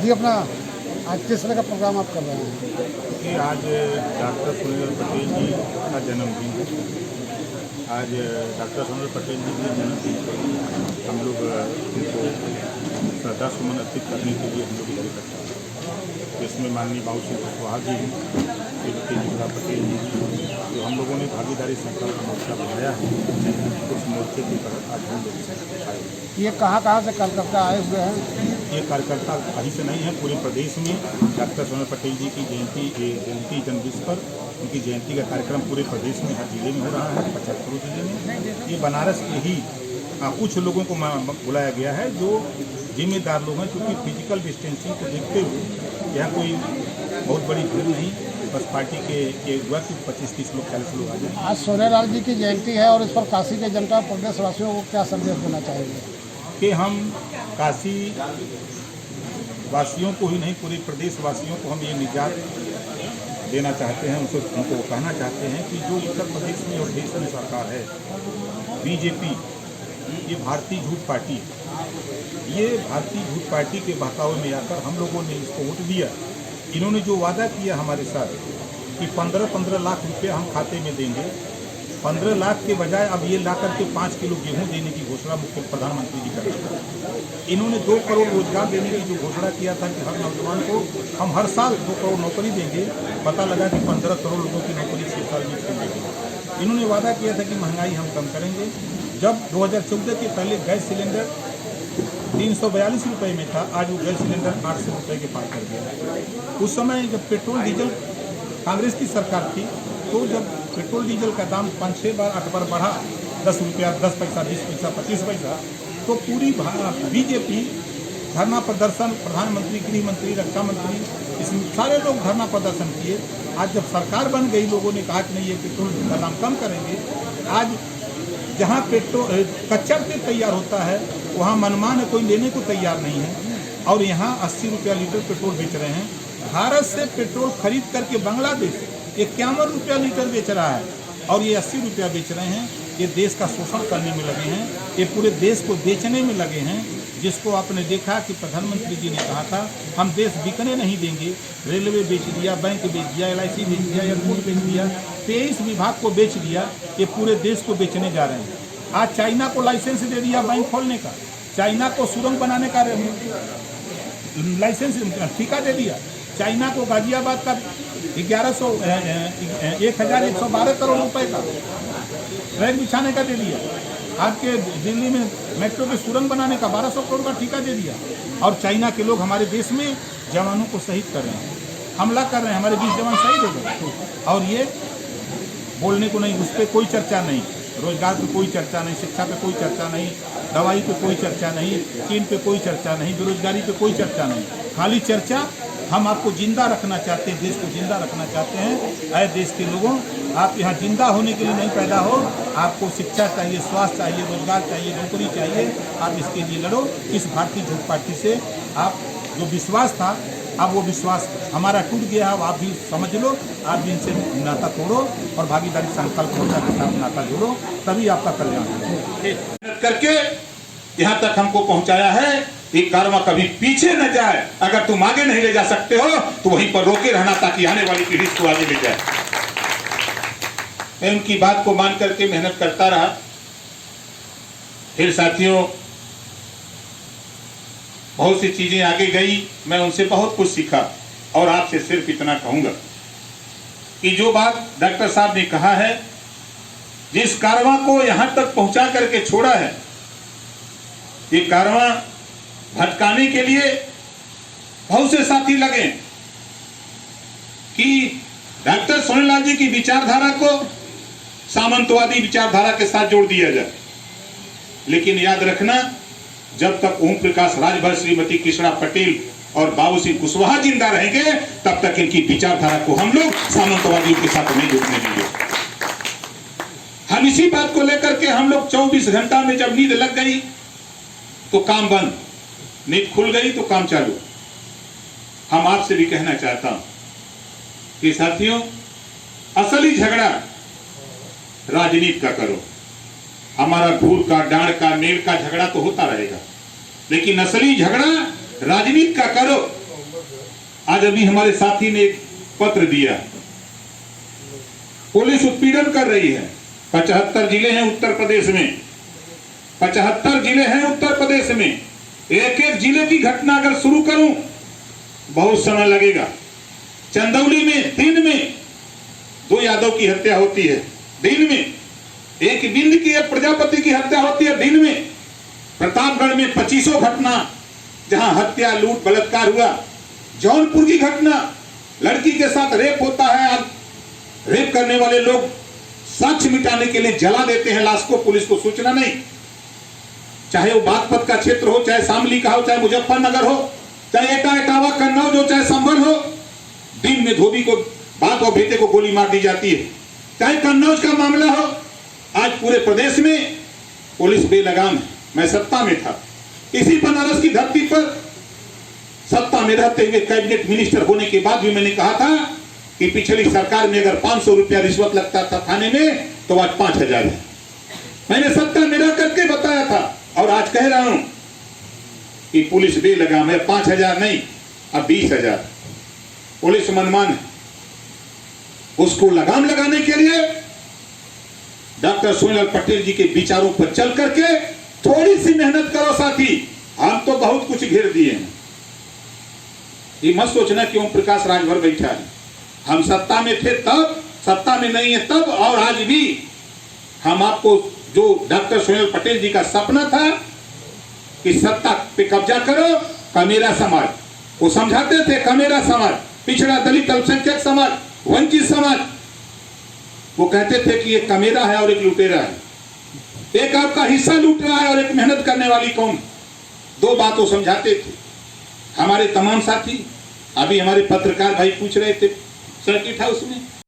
जी अपना आज किस तरह का प्रोग्राम आप कर रहे हैं? कि आज डॉक्टर सुनील पटेल जी का जन्मदिन है। आज डॉक्टर सुनील पटेल जी के जन्मदिन पर हम लोग उनको श्रद्धा सुमन अर्पित करने के लिए हम लोग इधर इकट्ठा हैं। इसमें माननीय बाबू सिंह कुशवाहा जी हैं, श्रीमती निकिता पटेल जी, जो हम लोगों ने भागीदारी संकल्प मोर्चा बनाया है, उस मोर्चे के तहत आज हम लोग आए। ये कहाँ से कार्यकर्ता आए हुए हैं? ये कार्यकर्ता कहीं से नहीं है, पूरे प्रदेश में डॉक्टर सुनील पटेल जी की जयंती जन्मदिवस पर उनकी जयंती का कार्यक्रम पूरे प्रदेश में हर जिले में हो रहा है, 75 जिले में। ये बनारस के ही कुछ लोगों को बुलाया गया है जो जिम्मेदार लोग हैं, क्योंकि फिजिकल डिस्टेंसिंग को देखते हुए यहाँ कोई बहुत बड़ी भीड़ नहीं, बस पार्टी के हुआ कि 25-30 लोग 40 लोग आ जाए। आज सोनेलाल जी की जयंती है और इस पर काशी के जनता प्रदेश वासियों को क्या संदेश देना चाहेंगे? कि हम काशी वासियों को ही नहीं, पूरे प्रदेश वासियों को हम ये निजात देना चाहते हैं, उनको कहना चाहते हैं कि जो उत्तर प्रदेश में और देश में सरकार है बीजेपी, ये भारतीय झूठ पार्टी है। ये भारतीय झूठ पार्टी के बहकावे में आकर हम लोगों ने इसको वोट दिया। इन्होंने जो वादा किया हमारे साथ कि 15-15 लाख रुपये हम खाते में देंगे, 15 लाख के बजाय अब ये ला करके 5 किलो गेहूं देने की घोषणा मुख्य प्रधानमंत्री जी कर रहे हैं। इन्होंने 2 करोड़ रोजगार देने की जो घोषणा किया था कि हर नौजवान को हम हर साल 2 करोड़ नौकरी देंगे, पता लगा कि 15 करोड़ लोगों की नौकरी 6 साल में छीन देंगे। इन्होंने वादा किया था कि महंगाई हम कम करेंगे। जब 2014 के पहले गैस सिलेंडर 342 रुपये में था, आज वो गैस सिलेंडर 800 रुपये के पार कर गया। उस समय जब पेट्रोल डीजल कांग्रेस की सरकार थी, तो जब पेट्रोल डीजल का दाम 5-6 बार 8 बार बढ़ा, 10 रुपया, 10 पैसा, 20 पैसा, 25 पैसा, तो पूरी बीजेपी धरना प्रदर्शन, प्रधानमंत्री, गृह मंत्री, रक्षा मंत्री, इसमें सारे लोग धरना प्रदर्शन किए। आज जब सरकार बन गई, लोगों ने कहा कि नहीं, ये पेट्रोल का दाम कम करेंगे। आज जहाँ पेट्रोल कच्चा तेल तैयार होता है, वहाँ मनमान कोई लेने को तैयार नहीं है, और यहाँ 80 रुपया लीटर पेट्रोल बेच रहे हैं। भारत से पेट्रोल खरीद करके बांग्लादेश 51 रुपया लीटर बेच रहा है, और ये 80 रुपया बेच रहे हैं। ये देश का शोषण करने में लगे हैं, ये पूरे देश को बेचने में लगे हैं, जिसको आपने देखा कि प्रधानमंत्री जी ने कहा था हम देश बिकने नहीं देंगे। रेलवे बेच दिया, बैंक बेच दिया, LIC बेच दिया, एयरपोर्ट बेच दिया, 23 विभाग को बेच दिया। ये पूरे देश को बेचने जा रहे हैं। आज चाइना को लाइसेंस दे दिया बैंक खोलने का, चाइना को सुरंग बनाने का लाइसेंस ठेका दे दिया, चाइना को गाजियाबाद का 1112 करोड़ रुपए का ट्रैक बिछाने का दे दिया। आपके दिल्ली में मेट्रो के सुरंग बनाने का 1200 करोड़ का ठेका दे दिया। और चाइना के लोग हमारे देश में जवानों को शहीद कर रहे हैं, हमला कर रहे हैं, हमारे 20 जवान शहीद हो गए। और ये बोलने को नहीं, उस पर कोई चर्चा नहीं, रोजगार पे कोई चर्चा नहीं, शिक्षा पे कोई चर्चा नहीं, दवाई पे कोई चर्चा नहीं, चीन पे कोई चर्चा नहीं, बेरोजगारी पे कोई चर्चा नहीं, खाली चर्चा हम आपको जिंदा रखना चाहते हैं, देश को जिंदा रखना चाहते हैं। ऐ देश के लोगों, आप यहाँ जिंदा होने के लिए नहीं पैदा हो, आपको शिक्षा चाहिए, स्वास्थ्य चाहिए, रोजगार चाहिए, नौकरी चाहिए। आप इसके लिए लड़ो। इस भारतीय झूठ पार्टी से आप जो विश्वास था, अब वो विश्वास हमारा टूट गया है। अब आप भी समझ लो, आप भी इनसे नाता तोड़ो और भागीदारी संकल्प मोर्चा के साथ नाता जोड़ो, तभी आपका कल्याण होगा। करके यहाँ तक हमको पहुँचाया है। ये कारवां कभी पीछे न जाए। अगर तुम आगे नहीं ले जा सकते हो तो वहीं पर रोके रहना, ताकि आने वाली पीढ़ी को आगे ले जाए। मैं उनकी बात को मान करके मेहनत करता रहा। फिर साथियों, बहुत सी चीजें आगे गई, मैं उनसे बहुत कुछ सीखा। और आपसे सिर्फ इतना कहूंगा कि जो बात डॉक्टर साहब ने कहा है, जिस कारवां को यहां तक पहुंचा करके छोड़ा है, ये कारवां भटकाने के लिए बहुत से साथी लगे कि डॉक्टर सोनेलाल जी की विचारधारा को सामंतवादी विचारधारा के साथ जोड़ दिया जाए। लेकिन याद रखना, जब तक ओम प्रकाश राजभर, श्रीमती कृष्णा पटेल और बाबू सिंह कुशवाहा जिंदा रहेंगे, तब तक इनकी विचारधारा को हम लोग सामंतवादियों के साथ नहीं जुड़ने देंगे। हम इसी बात को लेकर के हम लोग 24 घंटा में जब नींद लग गई तो काम बंद, नींद खुल गई तो काम चालू। हम आपसे भी कहना चाहता हूं कि साथियों, असली झगड़ा राजनीति का करो। हमारा घूर का, डांड का, मेल का झगड़ा तो होता रहेगा, लेकिन असली झगड़ा राजनीति का करो। आज अभी हमारे साथी ने एक पत्र दिया, पुलिस उत्पीड़न कर रही है। 75 जिले हैं उत्तर प्रदेश में, 75 जिले हैं उत्तर प्रदेश में। एक एक जिले की घटना अगर शुरू करूं बहुत समय लगेगा। चंदौली में दिन में 2 यादव की हत्या होती है, दिन में। एक बिंद की, एक प्रजापति की हत्या होती है दिन में। प्रतापगढ़ में 25 घटना जहां हत्या, लूट, बलात्कार हुआ। जौनपुर की घटना, लड़की के साथ रेप होता है। रेप करने वाले लोग साक्ष्य मिटाने के लिए जला देते हैं लाश को, पुलिस को सूचना नहीं। चाहे वो बागपत का क्षेत्र हो, चाहे शामली का हो, चाहे मुजफ्फरनगर हो, चाहे एटा, इटावा, कन्नौज हो, चाहे संभल हो, दिन में धोबी को, बाप और बेटे को गोली मार दी जाती है। चाहे कन्नौज का मामला हो, आज पूरे प्रदेश में पुलिस बेलगाम है। मैं सत्ता में था, इसी बनारस की धरती पर सत्ता में रहते हुए कैबिनेट मिनिस्टर होने के बाद भी मैंने कहा था कि पिछली सरकार में अगर 500 रुपया रिश्वत लगता था थाने में तो आज 5000 है। मैंने सत्ता में रह करके बताया था और आज कह रहा हूं कि पुलिस बेलगाम है। 5000 नहीं, अब 20,000 पुलिस मनमान है। उसको लगाम लगाने के लिए डॉक्टर सोहेल पटेल जी के विचारों पर चल करके थोड़ी सी मेहनत करो साथी। हम तो बहुत कुछ घेर दिए हैं। ये मत सोचना कि ओम प्रकाश राजभर बैठा है। हम सत्ता में थे तब, सत्ता में नहीं है तब, और आज भी हम आपको जो डॉक्टर सोहेल पटेल जी का सपना था कि सत्ता पे कब्जा करो, कमेरा समाज, वो समझाते थे कमेरा समाज, पिछड़ा, दलित, अल्पसंख्यक समाज, वंचित समाज, वो कहते थे कि एक कमेरा है और एक लुटेरा है, एक आपका हिस्सा लूट रहा है और एक मेहनत करने वाली कौम। 2 बातों समझाते थे हमारे तमाम साथी। अभी हमारे पत्रकार भाई पूछ रहे थे सर्किट हाउस में